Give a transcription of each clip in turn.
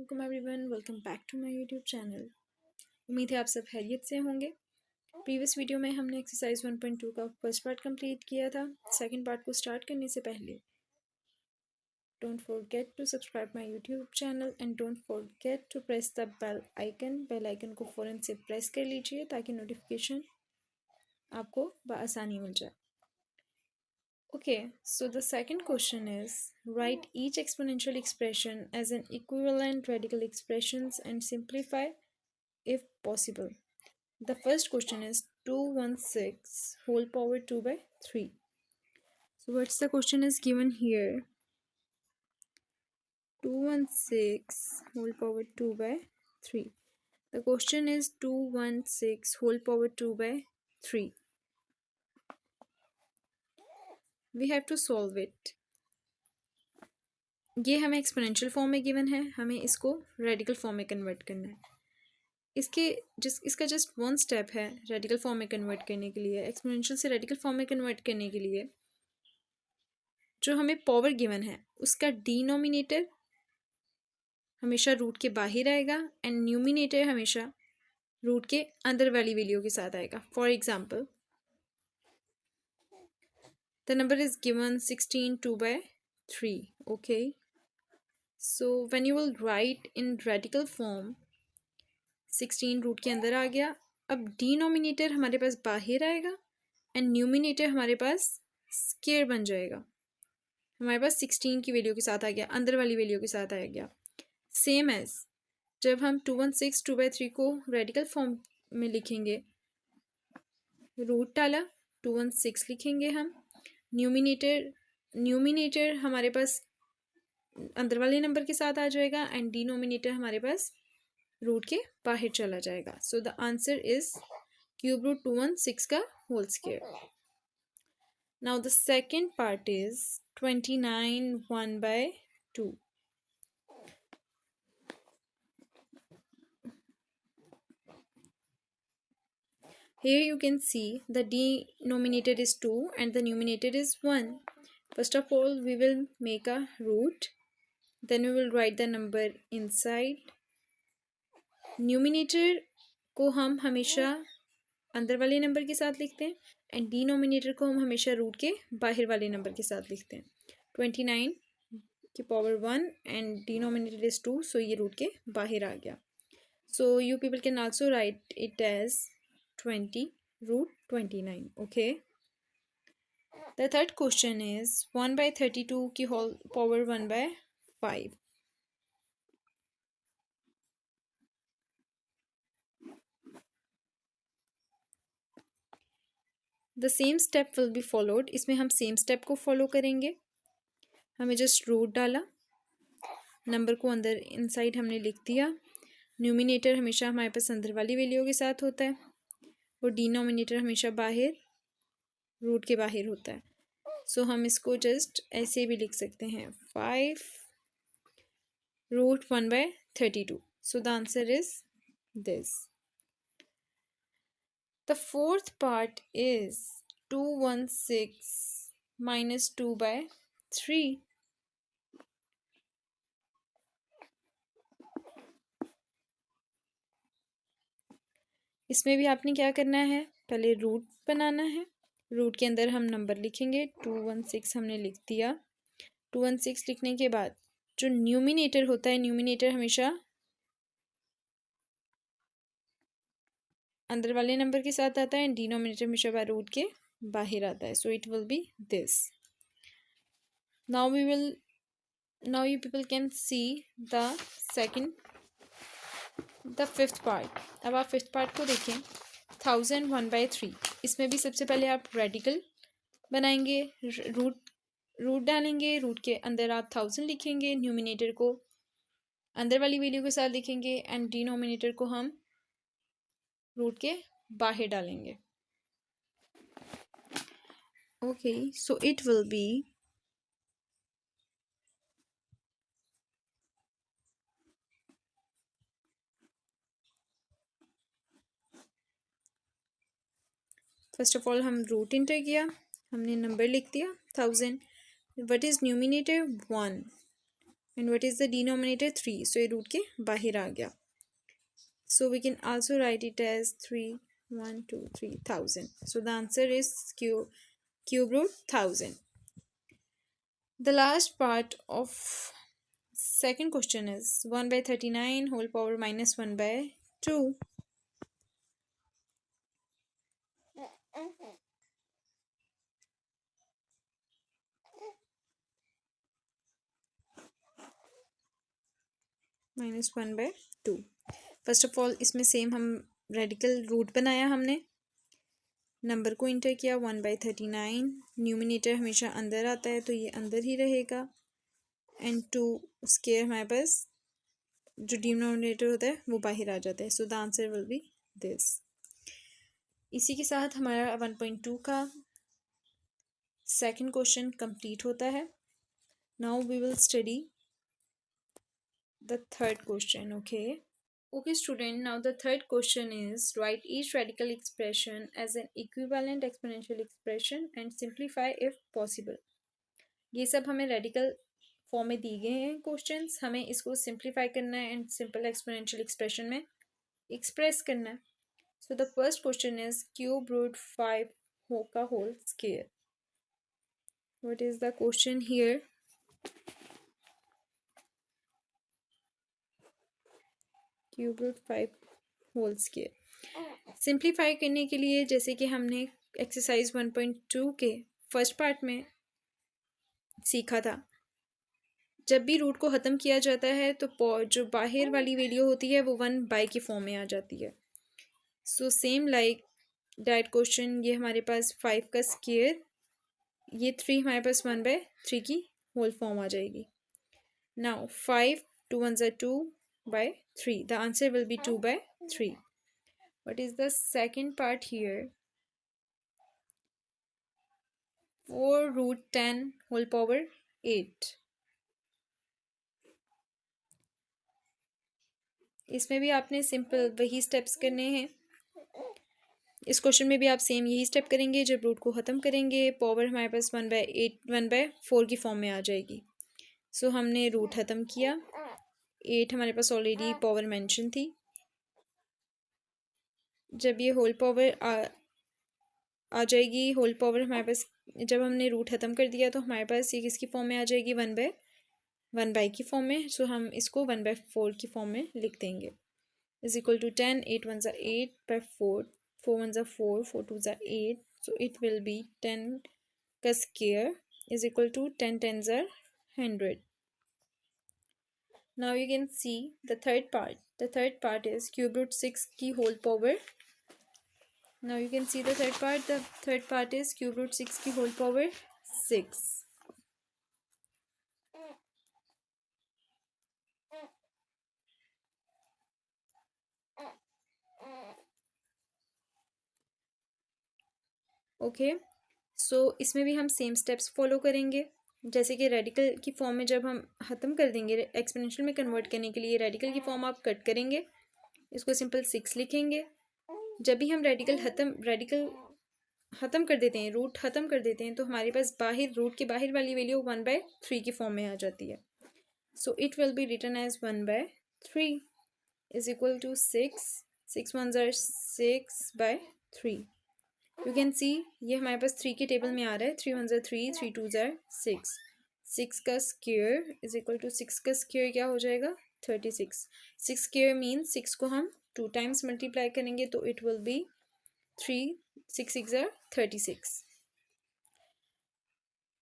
Welcome everyone, welcome back to my YouTube channel. उम्मीद है आप सब खैरियत से होंगे। प्रीवियस वीडियो में हमने एक्सरसाइज 1.2 का फर्स्ट पार्ट कंप्लीट किया था। सेकंड पार्ट को स्टार्ट करने से पहले don't forget to subscribe my YouTube channel and don't forget to press the bell icon को फ़ौरन से प्रेस कर लीजिए ताकि नोटिफिकेशन आपको बआसानी मिल जाए। Okay, so the second question is write each exponential expression as an equivalent radical expressions and simplify if possible. The first question is 216 whole power 2 by 3. So what's the question is given here? 216 whole power 2 by 3. The question is 216 whole power 2 by 3. We have to solve it. ये हमें exponential form में given है, हमें इसको radical form में convert करना है। इसका जस्ट वन स्टेप है रेडिकल फॉर्म में कन्वर्ट करने के लिए, एक्सपोनेंशियल से रेडिकल फॉर्म में कन्वर्ट करने के लिए। जो हमें पावर गिवन है उसका डिनोमिनेटर हमेशा रूट के बाहर आएगा एंड न्यूमिनेटर हमेशा रूट के अंदर वाली वैल्यू के साथ आएगा। For example, the number is given 16 2 by 3. Okay, so when you will write in radical form 16 root के अंदर आ गया। अब डिनोमिनेटर हमारे पास बाहर आएगा एंड न्यूमिनेटर हमारे पास स्क्वायर बन जाएगा। हमारे पास 16 की वैल्यू के साथ आ गया, अंदर वाली वैल्यू के साथ आ गया। सेम एज जब हम 216 2 by 3 को रेडिकल फॉर्म में लिखेंगे, रूट डाला 216 लिखेंगे हम। न्यूमिनेटर हमारे पास अंदर वाले नंबर के साथ आ जाएगा एंड डिनोमिनेटर हमारे पास रूट के बाहर चला जाएगा। So the answer is cube root 216 का whole square. Now the second part is 29 1 by 2. Here you can see the denominator is 2 and the numerator is 1. First of all, we will make a root, then we will write the number inside. Numerator को हम हमेशा अंदर वाले number के साथ लिखते हैं and denominator को हम हमेशा रूट के बाहर वाले नंबर के साथ लिखते हैं। 29 की power 1 and denominator is 2, so ये रूट के बाहर आ गया। So you people can also write it as 20 root 29. Okay, the third question is 1 by 32 की whole power 1 by 5. The same step will be followed. इसमें हम सेम स्टेप को follow करेंगे। हमें जस्ट रूट डाला, नंबर को अंदर इनसाइड हमने लिख दिया। न्यूमिनेटर हमेशा हमारे पास अंदर वाली वैल्यू के साथ होता है और डिनोमिनेटर हमेशा बाहर रूट के बाहर होता है। सो हम इसको जस्ट ऐसे भी लिख सकते हैं 5 root 1 by 32. So the answer is this. The fourth part is 216 minus 2 by 3. इसमें भी आपने क्या करना है, पहले रूट बनाना है। रूट के अंदर हम नंबर लिखेंगे। 216 हमने लिख दिया। 216 लिखने के बाद जो न्यूमिनेटर होता है, न्यूमिनेटर हमेशा अंदर वाले नंबर के साथ आता है एंड डिनोमिनेटर हमेशा रूट के बाहर आता है। So it will B this. Now you people can see the fifth part. अब आप फिफ्थ पार्ट को देखें। 1000 1 by 3. इसमें भी सबसे पहले आप रेडिकल बनाएंगे, रूट डालेंगे, रूट के अंदर आप 1000 लिखेंगे, न्यूमिनेटर को अंदर वाली वैल्यू के साथ लिखेंगे एंड डिनोमिनेटर को हम रूट के बाहर डालेंगे। Okay, so it will B first of all हम रूट इंटर किया, हमने नंबर लिख दिया 1000। What is numerator 1 and what is the denominator 3, सो ये रूट के बाहर आ गया. So we can also write it as 3, 1, 2, 3,000. So the answer is cube root 1000. The last part of second question is 1 by 39 whole power minus 1 by 2. Minus 1 by 2. First of all इसमें same हम radical root बनाया हमने, number को inter किया 1 by 39. Numerator हमेशा अंदर आता है तो ये अंदर ही रहेगा, एंड 2 स्क्वायर हमारे पास जो डिनोमिनेटर होता है वो बाहर आ जाता है. So the answer will be this. इसी के साथ हमारा 1.2 का सेकंड क्वेश्चन कंप्लीट होता है. Now we will study the third question. Okay student, now the third question is write each radical expression as an equivalent exponential expression and simplify if possible. ये सब हमें रेडिकल फॉर्म में दी गए हैं questions, हमें इसको सिंप्लीफाई करना है एंड सिंपल एक्सपोनेंशियल एक्सप्रेशन में एक्सप्रेस करना है. So the first question is cube root 5 का whole square. What is the question here? Cube root 5 whole square. Simplify करने के लिए जैसे कि हमने एक्सरसाइज 1.2 के फर्स्ट पार्ट में सीखा था, जब भी रूट को ख़त्म किया जाता है तो जो बाहर वाली वैल्यू होती है वो 1 बाई के फॉर्म में आ जाती है. So same like that question, ये हमारे पास 5 का स्क्वायर, ये 3 हमारे पास 1 बाय 3 की होल फॉर्म आ जाएगी. Now 5 2 1 are 2 by 3. The answer will be 2 by 3. What is the second part here? 4 root 10 whole power 8. इसमें भी आपने सिंपल वही स्टेप्स करने हैं. इस क्वेश्चन में भी आप सेम यही स्टेप करेंगे. जब रूट को ख़त्म करेंगे पावर हमारे पास 1 बाय 8 1 बाय 4 की फॉर्म में आ जाएगी. सो हमने रूट ख़त्म किया, 8 हमारे पास ऑलरेडी पावर मेंशन थी. जब ये होल पावर आ जाएगी, होल पावर हमारे पास जब हमने रूट ख़त्म कर दिया तो हमारे पास ये किसकी फॉर्म में आ जाएगी? 1 बाय की फॉर्म में. सो हम इसको 1 बाय 4 की फॉर्म में लिख देंगे. Is equal to 10 8 1 8 by 4 4 1 4 4 2 8. So it will be 10 का square is equal to 10 10 100. Now you can see the third part. The third part is cube root 6 की whole power. Now you can see the third part. The third part is cube root 6 की whole power 6. Okay, सो इसमें भी हम same steps follow करेंगे. जैसे कि radical की form में जब हम ख़त्म कर देंगे, एक्सपोनेंशियल में कन्वर्ट करने के लिए रेडिकल की फॉर्म आप कट करेंगे, इसको सिंपल 6 लिखेंगे. जब भी हम रेडिकल ख़त्म कर देते हैं, रूट ख़त्म कर देते हैं, तो हमारे पास बाहर रूट के बाहर वाली वैल्यू 1 बाय 3 की फॉर्म में आ जाती है. So it will be written as 1 by 3 is equal to 6 6 1 6 by 3. You can see ये हमारे पास 3 के टेबल में आ रहा है. 3 1 3 3 2 6. 6 का स्क्वायर इज इक्वल टू 6 का स्क्वायर क्या हो जाएगा? 36. 6 स्क्वायर मीन्स 6 को हम 2 टाइम्स मल्टीप्लाई करेंगे तो it will B 3 6 6 36.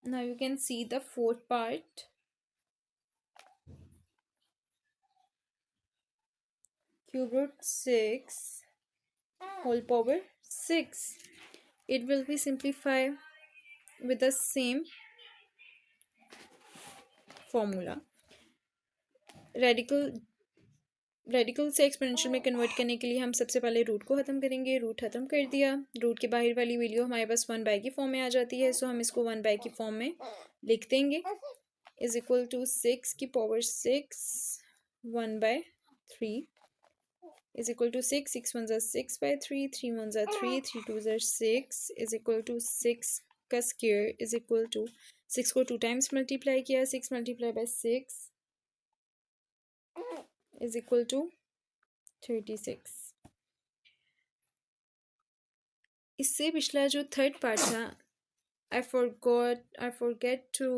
Now you can see the fourth part. Cube root 6 whole power 6. It will be simplified with the same formula. Radical से exponential में कन्वर्ट करने के लिए हम सबसे पहले रूट को ख़त्म करेंगे. रूट ख़त्म कर दिया, रूट के बाहर वाली वैल्यू हमारे पास 1 बाय की फॉर्म में आ जाती है. सो हम इसको 1 बाय की फॉर्म में लिख देंगे. इज इक्वल टू 6 की power 6 1 by 3 is equal to 6 6 1 6 by 3 3 1 3 3 2 6 is equal to 6 का स्क्वायर is equal to 6 को 2 टाइम्स मल्टीप्लाई किया, 6 multiply by 6 is equal to 36। इससे पिछला जो थर्ड पार्ट था, I forget to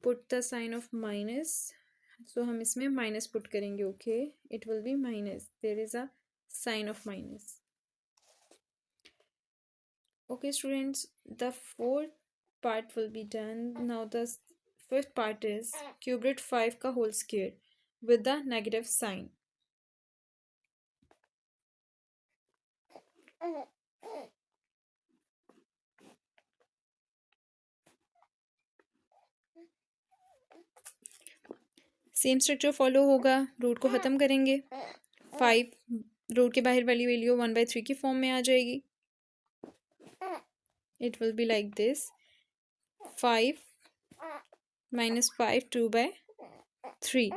put the sign of minus, so हम इसमें minus put करेंगे। Okay, it will be minus, there is a sign of minus. Okay, students, the fourth part will be done. Now the fifth part is cube root 5 का whole square with the negative sign. Same structure follow होगा, root को ख़त्म करेंगे। 5 root के बाहर वाली value 1/3 की form में आ जाएगी। It will be like this, 5 minus 5 2/3.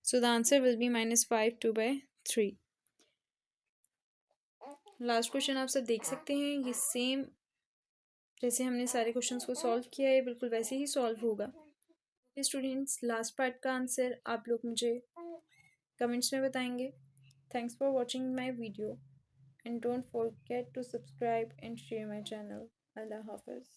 So the answer will be -5 2/3. Last question आप सब देख सकते हैं, ये सेम जैसे हमने सारे क्वेश्चंस को सॉल्व किया है बिल्कुल वैसे ही सॉल्व होगा। स्टूडेंट्स, लास्ट पार्ट का आंसर आप लोग मुझे कमेंट्स में बताएंगे। Thanks for watching my video and don't forget to subscribe and share my channel. अल्लाह हाफिज़।